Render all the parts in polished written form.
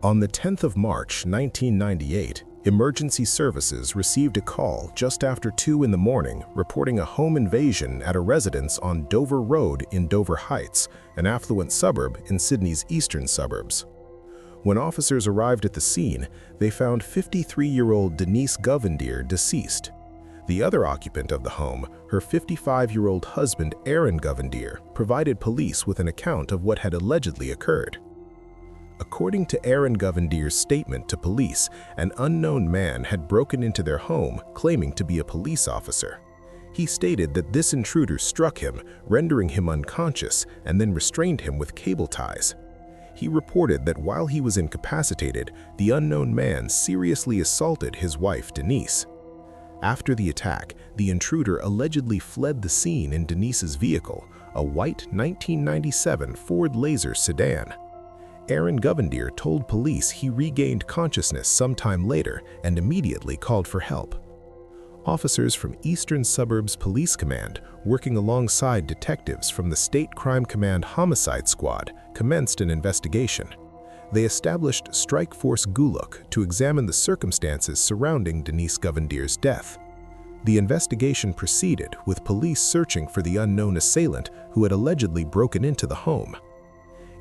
On the 10th of March, 1998, emergency services received a call just after 2 in the morning reporting a home invasion at a residence on Dover Road in Dover Heights, an affluent suburb in Sydney's eastern suburbs. When officers arrived at the scene, they found 53-year-old Denise Govendir deceased. The other occupant of the home, her 55-year-old husband Aaron Govendir, provided police with an account of what had allegedly occurred. According to Aaron Govendir's statement to police, an unknown man had broken into their home claiming to be a police officer. He stated that this intruder struck him, rendering him unconscious, and then restrained him with cable ties. He reported that while he was incapacitated, the unknown man seriously assaulted his wife, Denise. After the attack, the intruder allegedly fled the scene in Denise's vehicle, a white 1997 Ford Laser sedan. Aaron Govendir told police he regained consciousness sometime later and immediately called for help. Officers from Eastern Suburbs Police Command, working alongside detectives from the State Crime Command Homicide Squad, commenced an investigation. They established Strike Force Guluk to examine the circumstances surrounding Denise Govendir's death. The investigation proceeded with police searching for the unknown assailant who had allegedly broken into the home.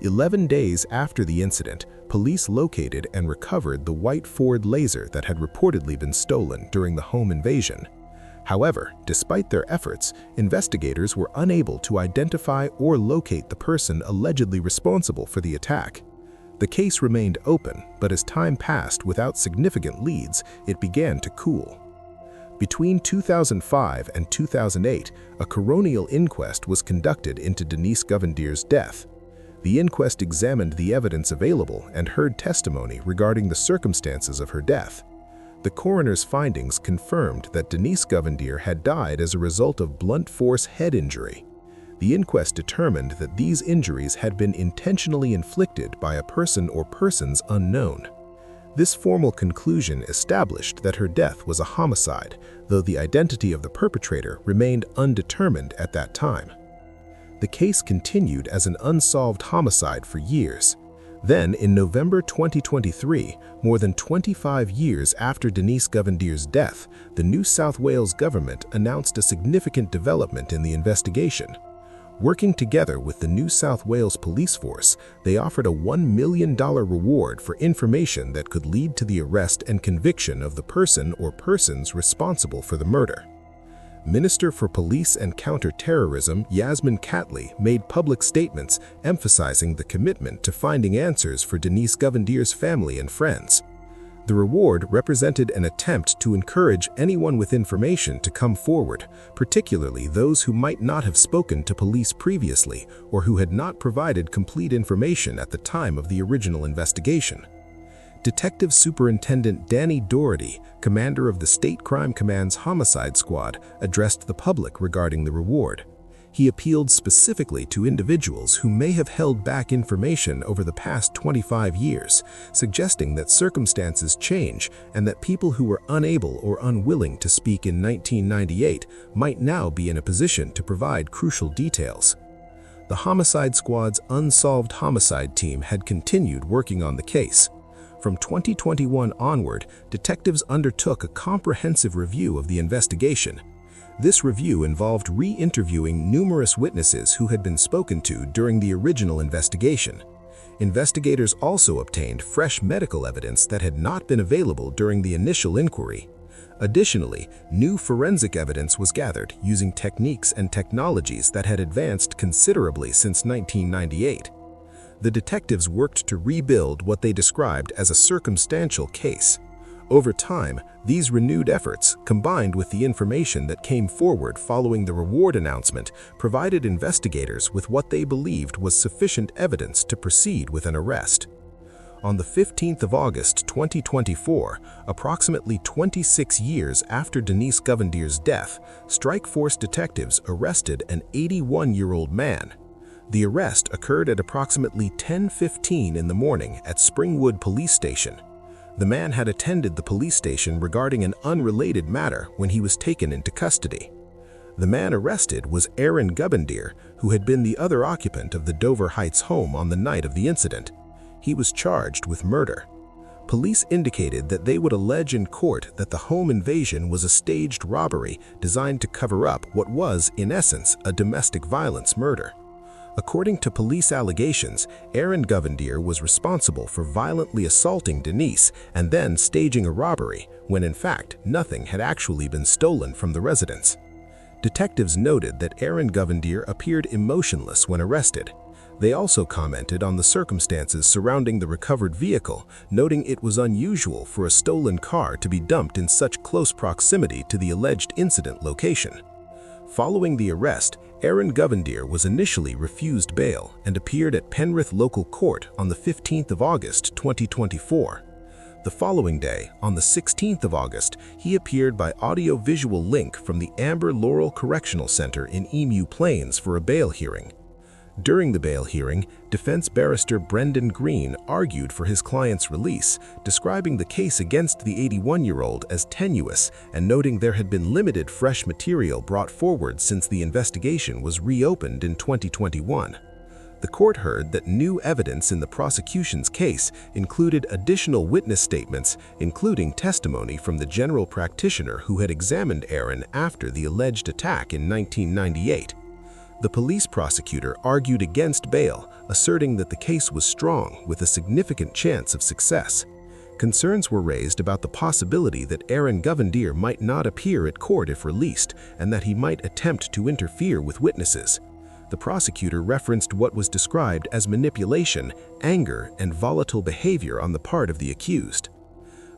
11 days after the incident, police located and recovered the white Ford Laser that had reportedly been stolen during the home invasion. However, despite their efforts, investigators were unable to identify or locate the person allegedly responsible for the attack. The case remained open, but as time passed without significant leads, it began to cool. Between 2005 and 2008, a coronial inquest was conducted into Denise Govendir's death. The inquest examined the evidence available and heard testimony regarding the circumstances of her death. The coroner's findings confirmed that Denise Govendir had died as a result of blunt force head injury. The inquest determined that these injuries had been intentionally inflicted by a person or persons unknown. This formal conclusion established that her death was a homicide, though the identity of the perpetrator remained undetermined at that time. The case continued as an unsolved homicide for years. Then, in November 2023, more than 25 years after Denise Govendir's death, the New South Wales government announced a significant development in the investigation. Working together with the New South Wales Police Force, they offered a $1 million reward for information that could lead to the arrest and conviction of the person or persons responsible for the murder. Minister for Police and Counter-Terrorism Yasmin Catley made public statements emphasizing the commitment to finding answers for Denise Govendir's family and friends. The reward represented an attempt to encourage anyone with information to come forward, particularly those who might not have spoken to police previously or who had not provided complete information at the time of the original investigation. Detective Superintendent Danny Doherty, commander of the State Crime Command's Homicide Squad, addressed the public regarding the reward. He appealed specifically to individuals who may have held back information over the past 25 years, suggesting that circumstances change and that people who were unable or unwilling to speak in 1998 might now be in a position to provide crucial details. The Homicide Squad's Unsolved Homicide team had continued working on the case. From 2021 onward, detectives undertook a comprehensive review of the investigation. This review involved re-interviewing numerous witnesses who had been spoken to during the original investigation. Investigators also obtained fresh medical evidence that had not been available during the initial inquiry. Additionally, new forensic evidence was gathered using techniques and technologies that had advanced considerably since 1998. The detectives worked to rebuild what they described as a circumstantial case. Over time, these renewed efforts, combined with the information that came forward following the reward announcement, provided investigators with what they believed was sufficient evidence to proceed with an arrest. On the 15th of August 2024, approximately 26 years after Denise Govendir's death, Strike Force detectives arrested an 81-year-old man. The arrest occurred at approximately 10:15 in the morning at Springwood Police Station. The man had attended the police station regarding an unrelated matter when he was taken into custody. The man arrested was Aaron Govendir, who had been the other occupant of the Dover Heights home on the night of the incident. he was charged with murder. Police indicated that they would allege in court that the home invasion was a staged robbery designed to cover up what was, in essence, a domestic violence murder. According to police allegations, Aaron Govendir was responsible for violently assaulting Denise and then staging a robbery, when in fact nothing had actually been stolen from the residence. Detectives noted that Aaron Govendir appeared emotionless when arrested. They also commented on the circumstances surrounding the recovered vehicle, noting it was unusual for a stolen car to be dumped in such close proximity to the alleged incident location. Following the arrest, Aaron Govendir was initially refused bail and appeared at Penrith Local Court on the 15th of August 2024. The following day, on the 16th of August, he appeared by audio-visual link from the Amber Laurel Correctional Center in Emu Plains for a bail hearing. During the bail hearing, defense barrister Brendan Green argued for his client's release, describing the case against the 81-year-old as tenuous and noting there had been limited fresh material brought forward since the investigation was reopened in 2021. The court heard that new evidence in the prosecution's case included additional witness statements, including testimony from the general practitioner who had examined Aaron after the alleged attack in 1998. The police prosecutor argued against bail, asserting that the case was strong with a significant chance of success. Concerns were raised about the possibility that Aaron Govendir might not appear at court if released and that he might attempt to interfere with witnesses. The prosecutor referenced what was described as manipulation, anger, and volatile behavior on the part of the accused.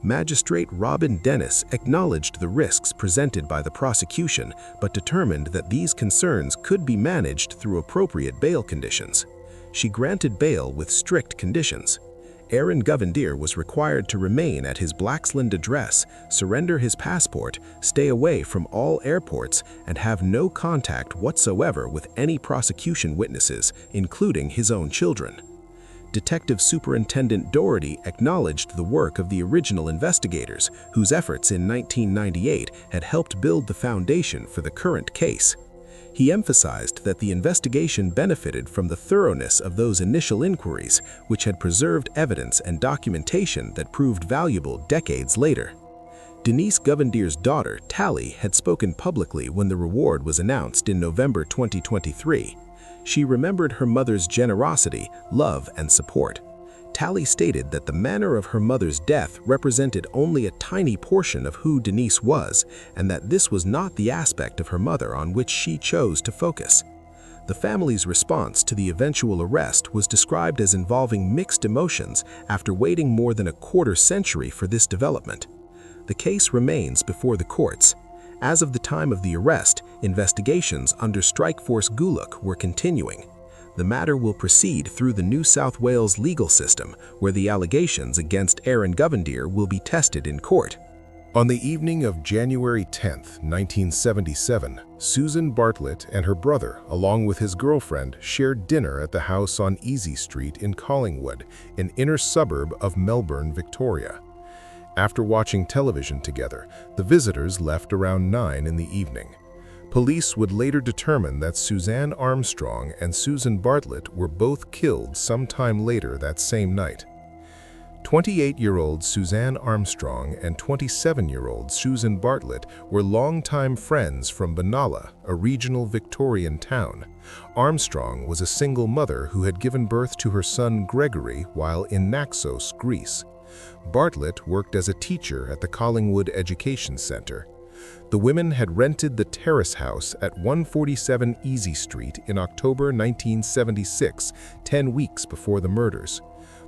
Magistrate Robin Dennis acknowledged the risks presented by the prosecution, but determined that these concerns could be managed through appropriate bail conditions. She granted bail with strict conditions. Aaron Govendir was required to remain at his Blaxland address, surrender his passport, stay away from all airports, and have no contact whatsoever with any prosecution witnesses, including his own children. Detective Superintendent Doherty acknowledged the work of the original investigators, whose efforts in 1998 had helped build the foundation for the current case. He emphasized that the investigation benefited from the thoroughness of those initial inquiries, which had preserved evidence and documentation that proved valuable decades later. Denise Govendir's daughter, Tally, had spoken publicly when the reward was announced in November 2023. She remembered her mother's generosity, love, and support. Tally stated that the manner of her mother's death represented only a tiny portion of who Denise was, and that this was not the aspect of her mother on which she chose to focus. The family's response to the eventual arrest was described as involving mixed emotions after waiting more than a quarter-century for this development. The case remains before the courts. As of the time of the arrest, investigations under Strikeforce Guluk were continuing. The matter will proceed through the New South Wales legal system, where the allegations against Aaron Govendir will be tested in court. On the evening of January 10, 1977, Susan Bartlett and her brother, along with his girlfriend, shared dinner at the house on Easy Street in Collingwood, an inner suburb of Melbourne, Victoria. After watching television together, the visitors left around 9 in the evening. Police would later determine that Suzanne Armstrong and Susan Bartlett were both killed sometime later that same night. 28-year-old Suzanne Armstrong and 27-year-old Susan Bartlett were longtime friends from Benalla, a regional Victorian town. Armstrong was a single mother who had given birth to her son Gregory while in Naxos, Greece. Bartlett worked as a teacher at the Collingwood Education Centre. The women had rented the terrace house at 147 Easy Street in October 1976, 10 weeks before the murders.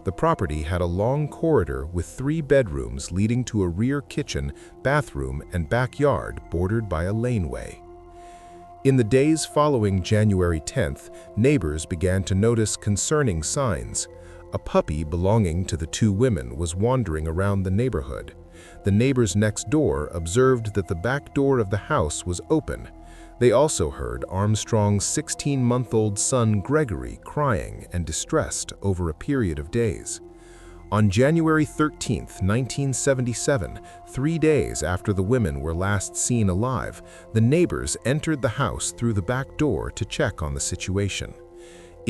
The property had a long corridor with 3 bedrooms leading to a rear kitchen, bathroom, and backyard bordered by a laneway. In the days following January 10th, neighbors began to notice concerning signs. A puppy belonging to the 2 women was wandering around the neighborhood. The neighbors next door observed that the back door of the house was open. They also heard Armstrong's 16-month-old son Gregory crying and distressed over a period of days. On January 13, 1977, 3 days after the women were last seen alive, the neighbors entered the house through the back door to check on the situation.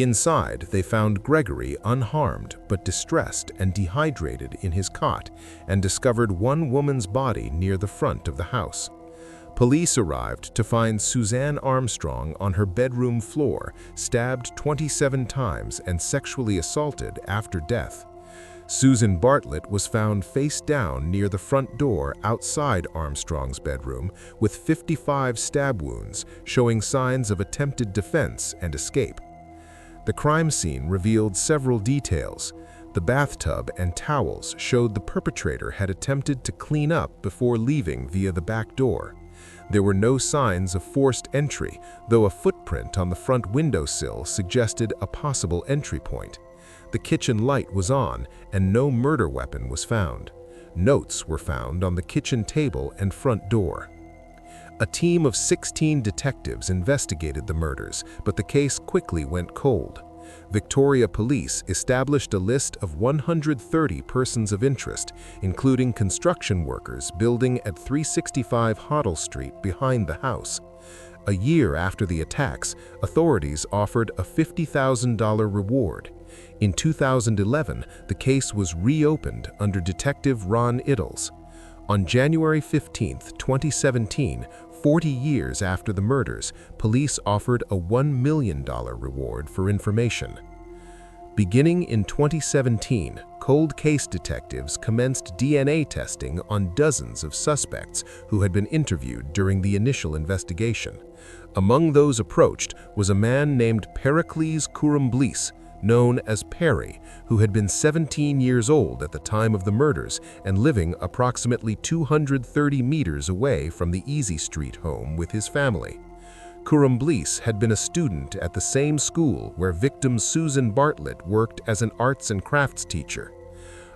Inside, they found Gregory unharmed but distressed and dehydrated in his cot and discovered one woman's body near the front of the house. Police arrived to find Suzanne Armstrong on her bedroom floor, stabbed 27 times and sexually assaulted after death. Susan Bartlett was found face down near the front door outside Armstrong's bedroom with 55 stab wounds, showing signs of attempted defense and escape. The crime scene revealed several details. The bathtub and towels showed the perpetrator had attempted to clean up before leaving via the back door. There were no signs of forced entry, though a footprint on the front windowsill suggested a possible entry point. The kitchen light was on, and no murder weapon was found. Notes were found on the kitchen table and front door. A team of 16 detectives investigated the murders, but the case quickly went cold. Victoria Police established a list of 130 persons of interest, including construction workers building at 365 Hoddle Street behind the house. A year after the attacks, authorities offered a $50,000 reward. In 2011, the case was reopened under Detective Ron Iddles. On January 15, 2017, 40 years after the murders, police offered a $1 million reward for information. Beginning in 2017, cold case detectives commenced DNA testing on dozens of suspects who had been interviewed during the initial investigation. Among those approached was a man named Pericles Courumblis, known as Perry, who had been 17 years old at the time of the murders and living approximately 230 meters away from the Easy Street home with his family. Courumblis had been a student at the same school where victim Susan Bartlett worked as an arts and crafts teacher.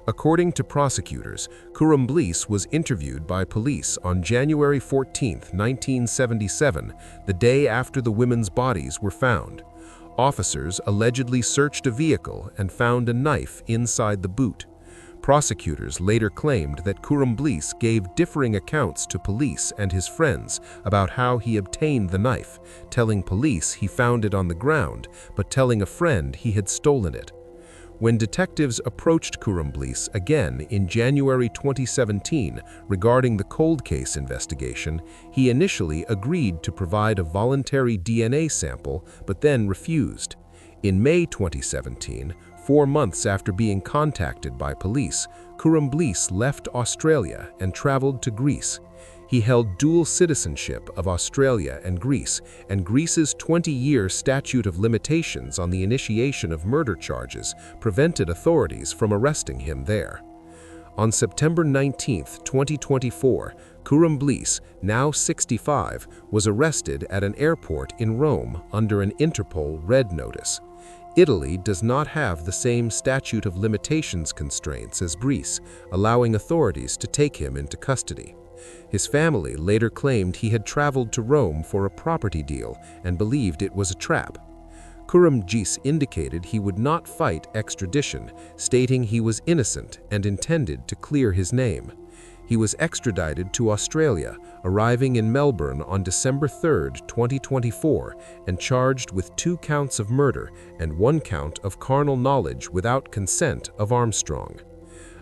According to prosecutors, Courumblis was interviewed by police on January 14, 1977, the day after the women's bodies were found. Officers allegedly searched a vehicle and found a knife inside the boot. Prosecutors later claimed that Courumblis gave differing accounts to police and his friends about how he obtained the knife, telling police he found it on the ground, but telling a friend he had stolen it. When detectives approached Courumblis again in January 2017 regarding the cold case investigation, he initially agreed to provide a voluntary DNA sample, but then refused. In May 2017, 4 months after being contacted by police, Courumblis left Australia and traveled to Greece. He held dual citizenship of Australia and Greece's 20-year statute of limitations on the initiation of murder charges prevented authorities from arresting him there. On September 19, 2024, Courumblis, now 65, was arrested at an airport in Rome under an Interpol red notice. Italy does not have the same statute of limitations constraints as Greece, allowing authorities to take him into custody. His family later claimed he had traveled to Rome for a property deal and believed it was a trap. Courumblis indicated he would not fight extradition, stating he was innocent and intended to clear his name. He was extradited to Australia, arriving in Melbourne on December 3, 2024, and charged with 2 counts of murder and 1 count of carnal knowledge without consent of Armstrong.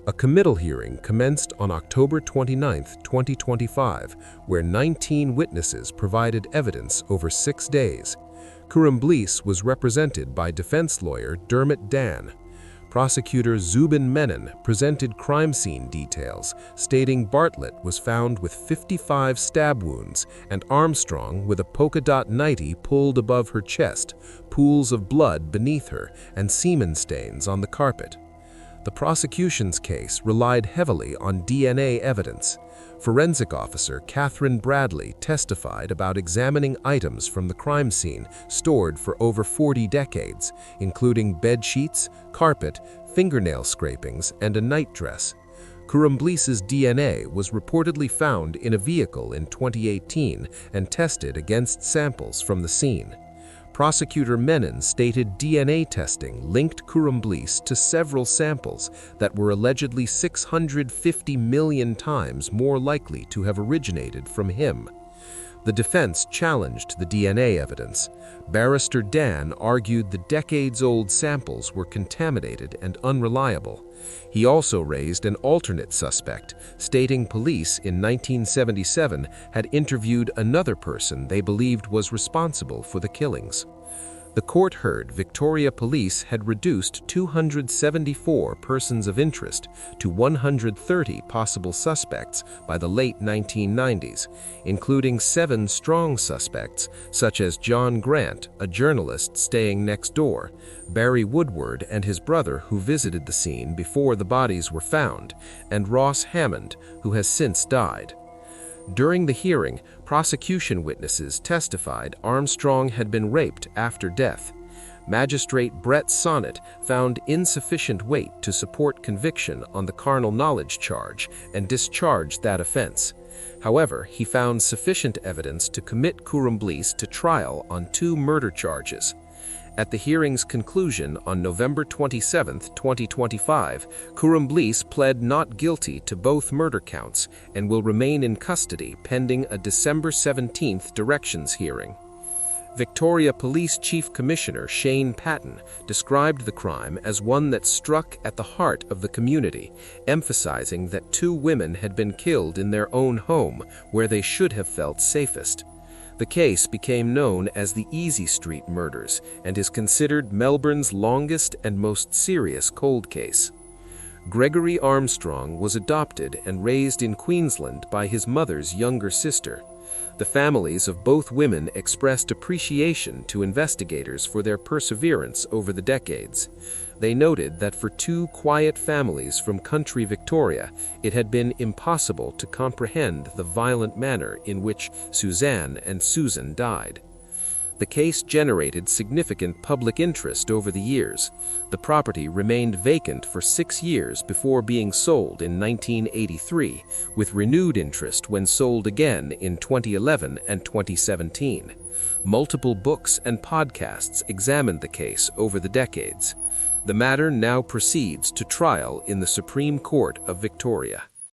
A committal hearing commenced on October 29, 2025, where 19 witnesses provided evidence over 6 days. Courumblis was represented by defense lawyer Dermot Dan. Prosecutor Zubin Menon presented crime scene details, stating Bartlett was found with 55 stab wounds and Armstrong with a polka dot nightie pulled above her chest, pools of blood beneath her, and semen stains on the carpet. The prosecution's case relied heavily on DNA evidence. Forensic officer Catherine Bradley testified about examining items from the crime scene stored for over 40 decades, including bed sheets, carpet, fingernail scrapings, and a nightdress. Courumblis's DNA was reportedly found in a vehicle in 2018 and tested against samples from the scene. Prosecutor Menon stated DNA testing linked Courumblis to several samples that were allegedly 650 million times more likely to have originated from him. The defense challenged the DNA evidence. Barrister Dan argued the decades-old samples were contaminated and unreliable. He also raised an alternate suspect, stating police in 1977 had interviewed another person they believed was responsible for the killings. The court heard Victoria Police had reduced 274 persons of interest to 130 possible suspects by the late 1990s, including 7 strong suspects, such as John Grant, a journalist staying next door, Barry Woodward and his brother who visited the scene before the bodies were found, and Ross Hammond, who has since died. During the hearing, prosecution witnesses testified Armstrong had been raped after death. Magistrate Brett Sonnet found insufficient weight to support conviction on the carnal knowledge charge and discharged that offense. However, he found sufficient evidence to commit Kurumblies to trial on 2 murder charges. At the hearing's conclusion on November 27, 2025, Kurumblies pled not guilty to both murder counts and will remain in custody pending a December 17 directions hearing. Victoria Police Chief Commissioner Shane Patton described the crime as one that struck at the heart of the community, emphasizing that 2 women had been killed in their own home where they should have felt safest. The case became known as the Easy Street murders and is considered Melbourne's longest and most serious cold case. Gregory Armstrong was adopted and raised in Queensland by his mother's younger sister. The families of both women expressed appreciation to investigators for their perseverance over the decades. They noted that for 2 quiet families from country Victoria, it had been impossible to comprehend the violent manner in which Suzanne and Susan died. The case generated significant public interest over the years. The property remained vacant for 6 years before being sold in 1983, with renewed interest when sold again in 2011 and 2017. Multiple books and podcasts examined the case over the decades. The matter now proceeds to trial in the Supreme Court of Victoria.